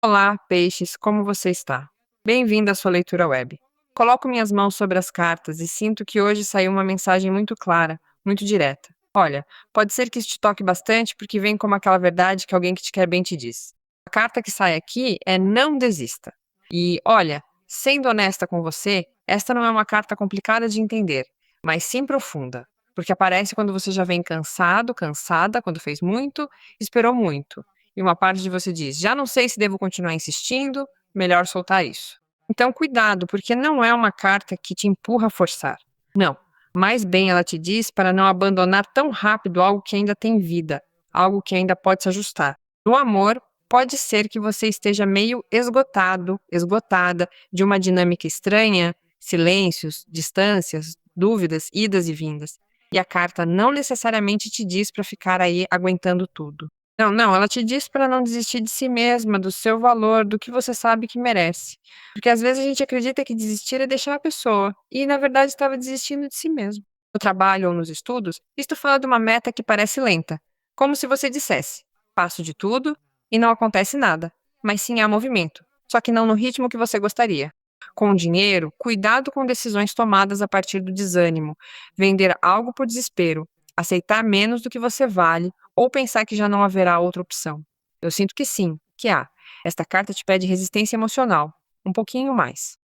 Olá, peixes, como você está? Bem-vindo à sua leitura web. Coloco minhas mãos sobre as cartas e sinto que hoje saiu uma mensagem muito clara, muito direta. Olha, pode ser que isso te toque bastante porque vem como aquela verdade que alguém que te quer bem te diz. A carta que sai aqui é não desista. E olha, sendo honesta com você, esta não é uma carta complicada de entender, mas sim profunda, porque aparece quando você já vem cansado, cansada, quando fez muito, esperou muito. E uma parte de você diz: "Já não sei se devo continuar insistindo, melhor soltar isso". Então cuidado, porque não é uma carta que te empurra a forçar. Não, mais bem ela te diz para não abandonar tão rápido algo que ainda tem vida, algo que ainda pode se ajustar. No amor, pode ser que você esteja meio esgotado, esgotada de uma dinâmica estranha, silêncios, distâncias, dúvidas, idas e vindas. E a carta não necessariamente te diz para ficar aí aguentando tudo. Não, não, ela te diz para não desistir de si mesma, do seu valor, do que você sabe que merece. Porque às vezes a gente acredita que desistir é deixar a pessoa, e na verdade estava desistindo de si mesmo. No trabalho ou nos estudos, isto fala de uma meta que parece lenta, como se você dissesse: passo de tudo e não acontece nada, mas sim há movimento, só que não no ritmo que você gostaria. Com o dinheiro, cuidado com decisões tomadas a partir do desânimo, vender algo por desespero, aceitar menos do que você vale ou pensar que já não haverá outra opção. Eu sinto que sim, que há. Esta carta te pede resistência emocional, um pouquinho mais.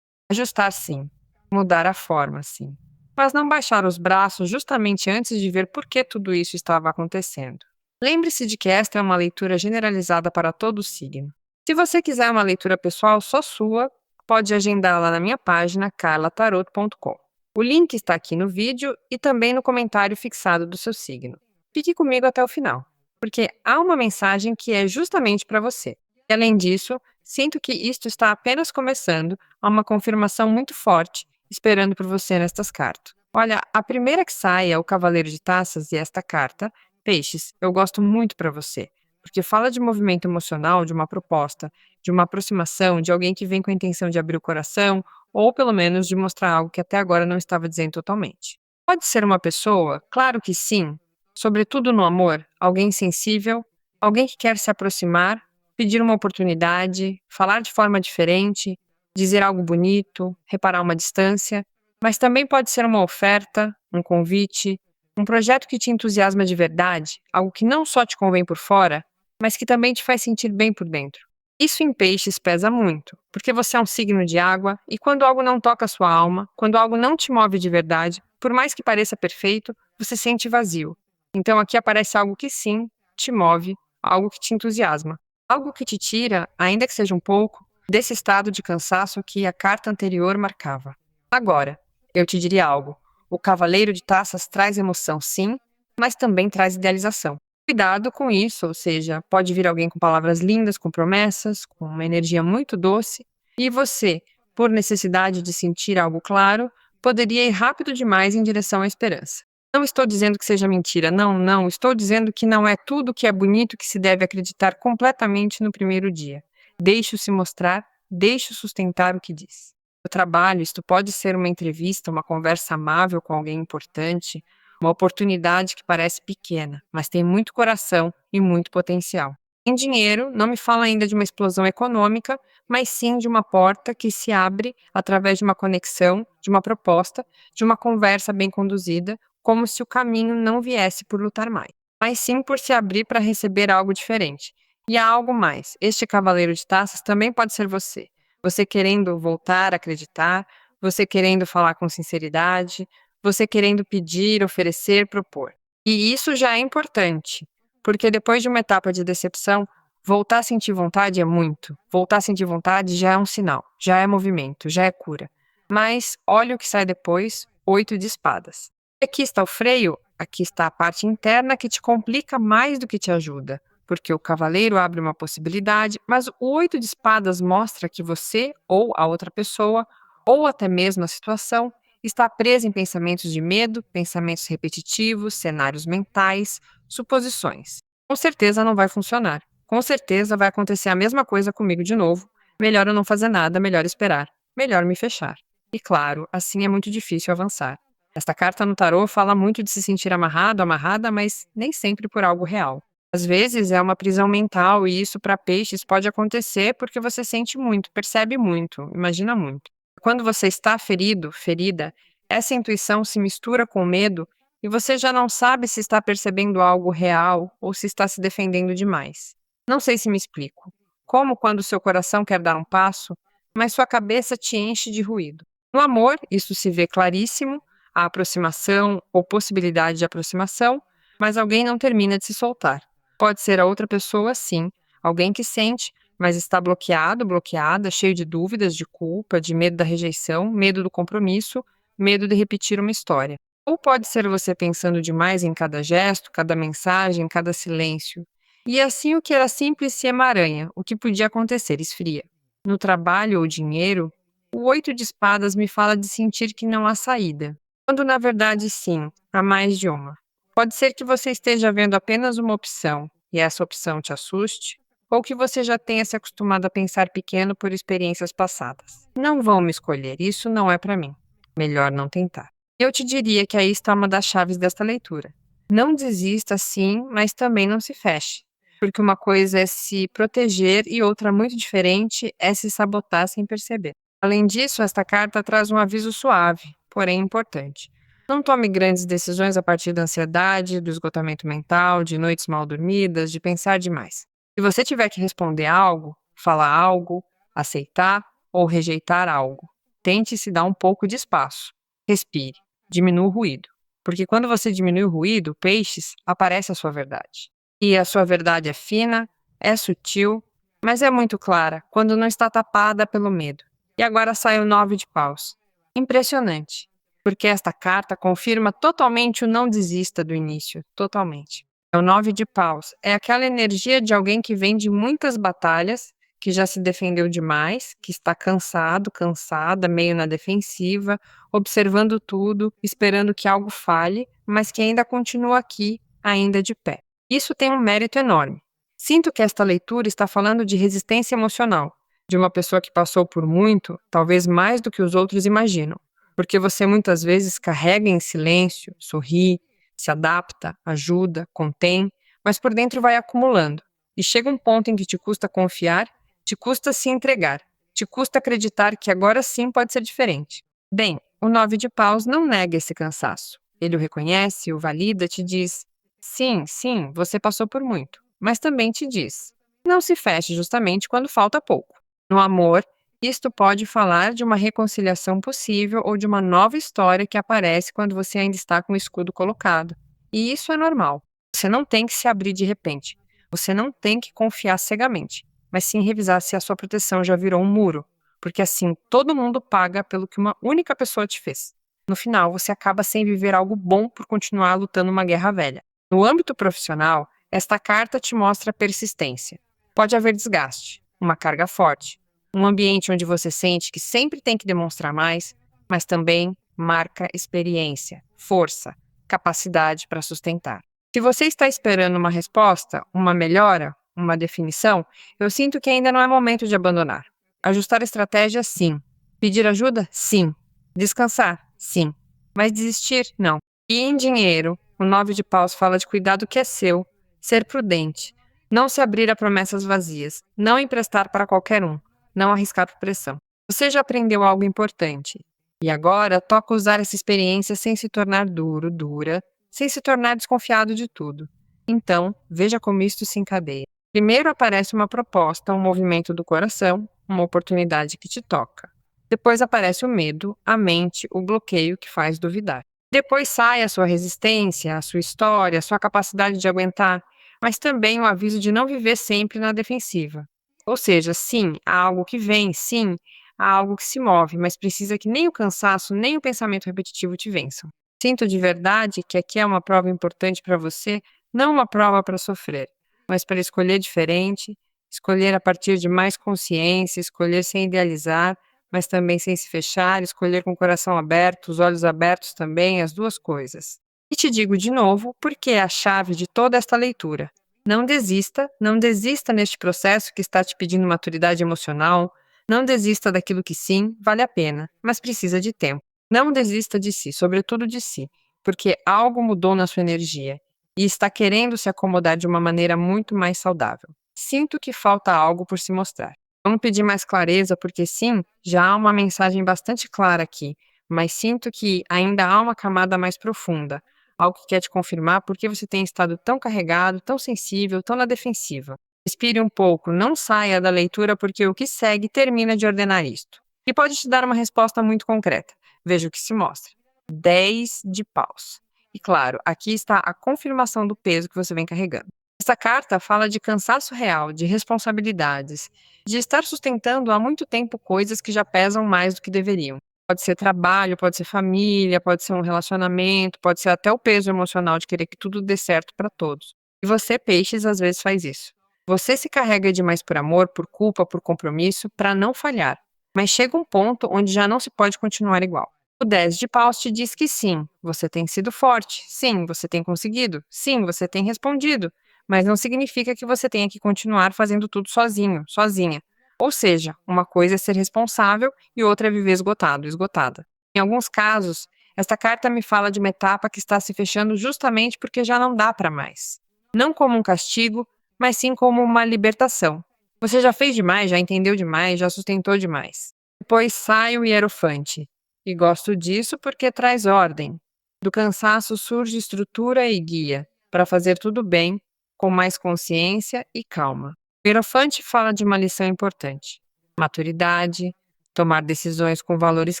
Ajustar sim, mudar a forma sim, mas não baixar os braços justamente antes de ver por que tudo isso estava acontecendo. Lembre-se de que esta é uma leitura generalizada para todo o signo. Se você quiser uma leitura pessoal só sua, pode agendá-la na minha página carlatarot.com. O link está aqui no vídeo e também no comentário fixado do seu signo. Fique comigo até o final, porque há uma mensagem que é justamente para você. E além disso, sinto que isto está apenas começando, há uma confirmação muito forte esperando por você nestas cartas. Olha, a primeira que sai é o Cavaleiro de Taças e esta carta, Peixes, eu gosto muito para você, porque fala de movimento emocional, de uma proposta, de uma aproximação, de alguém que vem com a intenção de abrir o coração, ou pelo menos de mostrar algo que até agora não estava dizendo totalmente. Pode ser uma pessoa? Claro que sim. Sobretudo no amor, alguém sensível, alguém que quer se aproximar, pedir uma oportunidade, falar de forma diferente, dizer algo bonito, reparar uma distância, mas também pode ser uma oferta, um convite, um projeto que te entusiasma de verdade, algo que não só te convém por fora, mas que também te faz sentir bem por dentro. Isso em peixes pesa muito, porque você é um signo de água e quando algo não toca a sua alma, quando algo não te move de verdade, por mais que pareça perfeito, você sente vazio. Então aqui aparece algo que sim te move, algo que te entusiasma, algo que te tira, ainda que seja um pouco, desse estado de cansaço que a carta anterior marcava. Agora, eu te diria algo. O Cavaleiro de Taças traz emoção, sim, mas também traz idealização. Cuidado com isso, ou seja, pode vir alguém com palavras lindas, com promessas, com uma energia muito doce, e você, por necessidade de sentir algo claro, poderia ir rápido demais em direção à esperança. Não estou dizendo que seja mentira, não, não, estou dizendo que não é tudo que é bonito que se deve acreditar completamente no primeiro dia. Deixe-o se mostrar, deixe-o sustentar o que diz. No trabalho, isto pode ser uma entrevista, uma conversa amável com alguém importante, uma oportunidade que parece pequena, mas tem muito coração e muito potencial. Em dinheiro, não me fala ainda de uma explosão econômica, mas sim de uma porta que se abre através de uma conexão, de uma proposta, de uma conversa bem conduzida, como se o caminho não viesse por lutar mais, mas sim por se abrir para receber algo diferente. E há algo mais. Este cavaleiro de taças também pode ser você. Você querendo voltar a acreditar, você querendo falar com sinceridade, você querendo pedir, oferecer, propor. E isso já é importante, porque depois de uma etapa de decepção, voltar a sentir vontade é muito. Voltar a sentir vontade já é um sinal, já é movimento, já é cura. Mas olha o que sai depois, 8 de espadas. Aqui está o freio, aqui está a parte interna que te complica mais do que te ajuda, porque o cavaleiro abre uma possibilidade, mas o 8 de espadas mostra que você, ou a outra pessoa, ou até mesmo a situação, está presa em pensamentos de medo, pensamentos repetitivos, cenários mentais, suposições. Com certeza não vai funcionar. Com certeza vai acontecer a mesma coisa comigo de novo. Melhor eu não fazer nada, melhor esperar. Melhor me fechar. E claro, assim é muito difícil avançar. Esta carta no tarô fala muito de se sentir amarrado, amarrada, mas nem sempre por algo real. Às vezes é uma prisão mental e isso para peixes pode acontecer porque você sente muito, percebe muito, imagina muito. Quando você está ferido, ferida, essa intuição se mistura com o medo e você já não sabe se está percebendo algo real ou se está se defendendo demais. Não sei se me explico. Como quando seu coração quer dar um passo, mas sua cabeça te enche de ruído. No amor, isso se vê claríssimo, a aproximação ou possibilidade de aproximação, mas alguém não termina de se soltar. Pode ser a outra pessoa, sim, alguém que sente, mas está bloqueado, bloqueada, cheio de dúvidas, de culpa, de medo da rejeição, medo do compromisso, medo de repetir uma história. Ou pode ser você pensando demais em cada gesto, cada mensagem, cada silêncio. E assim o que era simples se emaranha, o que podia acontecer esfria. No trabalho ou dinheiro, o 8 de espadas me fala de sentir que não há saída, quando na verdade sim, há mais de uma. Pode ser que você esteja vendo apenas uma opção e essa opção te assuste, ou que você já tenha se acostumado a pensar pequeno por experiências passadas. Não vão me escolher, isso não é para mim. Melhor não tentar. Eu te diria que aí está uma das chaves desta leitura. Não desista, sim, mas também não se feche. Porque uma coisa é se proteger e outra muito diferente é se sabotar sem perceber. Além disso, esta carta traz um aviso suave, porém importante. Não tome grandes decisões a partir da ansiedade, do esgotamento mental, de noites mal dormidas, de pensar demais. Se você tiver que responder algo, falar algo, aceitar ou rejeitar algo, tente se dar um pouco de espaço. Respire, diminua o ruído. Porque quando você diminui o ruído, peixes, aparece a sua verdade. E a sua verdade é fina, é sutil, mas é muito clara quando não está tapada pelo medo. E agora sai o 9 de paus. Impressionante, porque esta carta confirma totalmente o não desista do início, totalmente. É o 9 de paus, é aquela energia de alguém que vem de muitas batalhas, que já se defendeu demais, que está cansado, cansada, meio na defensiva, observando tudo, esperando que algo falhe, mas que ainda continua aqui, ainda de pé. Isso tem um mérito enorme. Sinto que esta leitura está falando de resistência emocional, de uma pessoa que passou por muito, talvez mais do que os outros imaginam, porque você muitas vezes carrega em silêncio, sorri, se adapta, ajuda, contém, mas por dentro vai acumulando. E chega um ponto em que te custa confiar, te custa se entregar, te custa acreditar que agora sim pode ser diferente. Bem, o 9 de paus não nega esse cansaço. Ele o reconhece, o valida, te diz: sim, sim, você passou por muito, mas também te diz: não se feche justamente quando falta pouco. No amor, isto pode falar de uma reconciliação possível ou de uma nova história que aparece quando você ainda está com o escudo colocado. E isso é normal. Você não tem que se abrir de repente. Você não tem que confiar cegamente, mas sim revisar se a sua proteção já virou um muro, porque assim todo mundo paga pelo que uma única pessoa te fez. No final, você acaba sem viver algo bom por continuar lutando uma guerra velha. No âmbito profissional, esta carta te mostra persistência. Pode haver desgaste, uma carga forte, um ambiente onde você sente que sempre tem que demonstrar mais, mas também marca experiência, força, capacidade para sustentar. Se você está esperando uma resposta, uma melhora, uma definição, eu sinto que ainda não é momento de abandonar. Ajustar a estratégia, sim. Pedir ajuda, sim. Descansar, sim. Mas desistir, não. E em dinheiro, o 9 de paus fala de cuidar do que é seu, ser prudente, não se abrir a promessas vazias, não emprestar para qualquer um, não arriscar por pressão. Você já aprendeu algo importante. E agora toca usar essa experiência sem se tornar duro, dura, sem se tornar desconfiado de tudo. Então, veja como isto se encadeia. Primeiro aparece uma proposta, um movimento do coração, uma oportunidade que te toca. Depois aparece o medo, a mente, o bloqueio que faz duvidar. Depois sai a sua resistência, a sua história, a sua capacidade de aguentar, mas também o aviso de não viver sempre na defensiva. Ou seja, sim, há algo que vem, sim, há algo que se move, mas precisa que nem o cansaço, nem o pensamento repetitivo te vençam. Sinto de verdade que aqui é uma prova importante para você, não uma prova para sofrer, mas para escolher diferente, escolher a partir de mais consciência, escolher sem idealizar, mas também sem se fechar, escolher com o coração aberto, os olhos abertos também, as duas coisas. E te digo de novo, porque é a chave de toda esta leitura. Não desista, não desista neste processo que está te pedindo maturidade emocional, não desista daquilo que sim, vale a pena, mas precisa de tempo. Não desista de si, sobretudo de si, porque algo mudou na sua energia. e está querendo se acomodar de uma maneira muito mais saudável. Sinto que falta algo por se mostrar. Vamos pedir mais clareza, porque sim, já há uma mensagem bastante clara aqui, mas sinto que ainda há uma camada mais profunda, algo que quer te confirmar por que você tem estado tão carregado, tão sensível, tão na defensiva. Respire um pouco, não saia da leitura, porque o que segue termina de ordenar isto. E pode te dar uma resposta muito concreta. Veja o que se mostra. 10 de paus. E claro, aqui está a confirmação do peso que você vem carregando. Essa carta fala de cansaço real, de responsabilidades, de estar sustentando há muito tempo coisas que já pesam mais do que deveriam. Pode ser trabalho, pode ser família, pode ser um relacionamento, pode ser até o peso emocional de querer que tudo dê certo para todos. E você, peixes, às vezes faz isso. Você se carrega demais por amor, por culpa, por compromisso, para não falhar. Mas chega um ponto onde já não se pode continuar igual. O 10 de paus te diz que sim, você tem sido forte, sim, você tem conseguido, sim, você tem respondido, mas não significa que você tenha que continuar fazendo tudo sozinho, sozinha. Ou seja, uma coisa é ser responsável e outra é viver esgotado, esgotada. Em alguns casos, esta carta me fala de uma etapa que está se fechando justamente porque já não dá para mais. Não como um castigo, mas sim como uma libertação. Você já fez demais, já entendeu demais, já sustentou demais. Depois sai o Hierofante. E gosto disso porque traz ordem. Do cansaço surge estrutura e guia, para fazer tudo bem, com mais consciência e calma. O Hierofante fala de uma lição importante: maturidade, tomar decisões com valores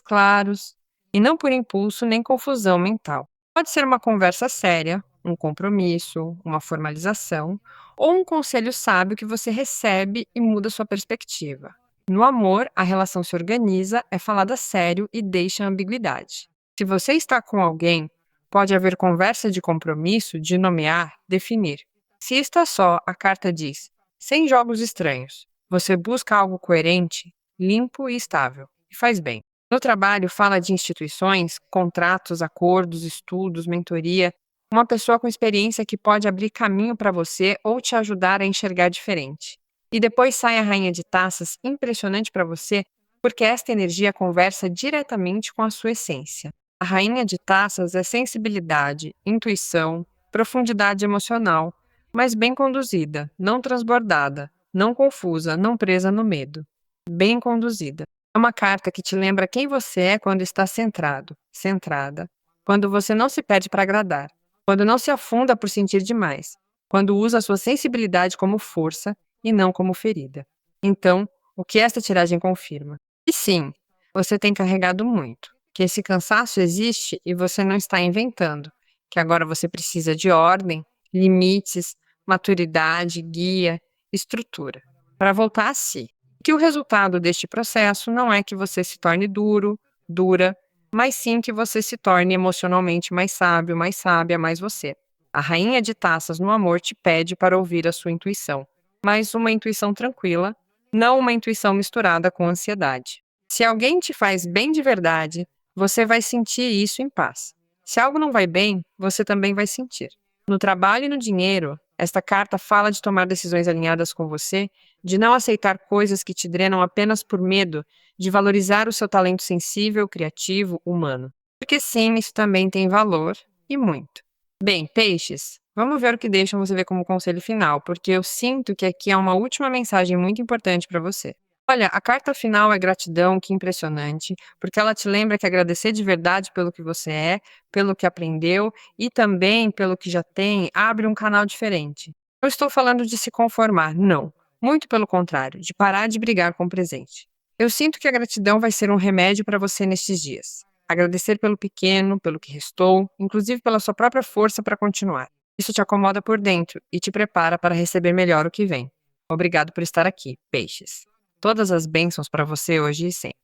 claros, e não por impulso nem confusão mental. Pode ser uma conversa séria, um compromisso, uma formalização, ou um conselho sábio que você recebe e muda sua perspectiva. No amor, a relação se organiza, é falada sério e deixa ambiguidade. Se você está com alguém, pode haver conversa de compromisso, de nomear, definir. Se está só, a carta diz, sem jogos estranhos. Você busca algo coerente, limpo e estável, e faz bem. No trabalho, fala de instituições, contratos, acordos, estudos, mentoria, uma pessoa com experiência que pode abrir caminho para você ou te ajudar a enxergar diferente. E depois sai a Rainha de Taças, impressionante para você, porque esta energia conversa diretamente com a sua essência. A Rainha de Taças é sensibilidade, intuição, profundidade emocional, mas bem conduzida, não transbordada, não confusa, não presa no medo. Bem conduzida. É uma carta que te lembra quem você é quando está centrado, centrada, quando você não se pede para agradar, quando não se afunda por sentir demais, quando usa a sua sensibilidade como força e não como ferida. Então, o que esta tiragem confirma? E sim, você tem carregado muito, que esse cansaço existe e você não está inventando, que agora você precisa de ordem, limites, maturidade, guia, estrutura, para voltar a si. Que o resultado deste processo não é que você se torne duro, dura, mas sim que você se torne emocionalmente mais sábio, mais sábia, mais você. A Rainha de Taças no amor te pede para ouvir a sua intuição, mas uma intuição tranquila, não uma intuição misturada com ansiedade. Se alguém te faz bem de verdade, você vai sentir isso em paz. Se algo não vai bem, você também vai sentir. No trabalho e no dinheiro, esta carta fala de tomar decisões alinhadas com você, de não aceitar coisas que te drenam apenas por medo, de valorizar o seu talento sensível, criativo, humano. Porque sim, isso também tem valor, e muito. Bem, peixes, vamos ver o que deixam você ver como conselho final, porque eu sinto que aqui há uma última mensagem muito importante para você. Olha, a carta final é gratidão, que impressionante, porque ela te lembra que agradecer de verdade pelo que você é, pelo que aprendeu e também pelo que já tem, abre um canal diferente. Não estou falando de se conformar, não. Muito pelo contrário, de parar de brigar com o presente. Eu sinto que a gratidão vai ser um remédio para você nestes dias. Agradecer pelo pequeno, pelo que restou, inclusive pela sua própria força para continuar. Isso te acomoda por dentro e te prepara para receber melhor o que vem. Obrigado por estar aqui, peixes. Todas as bênçãos para você hoje e sempre.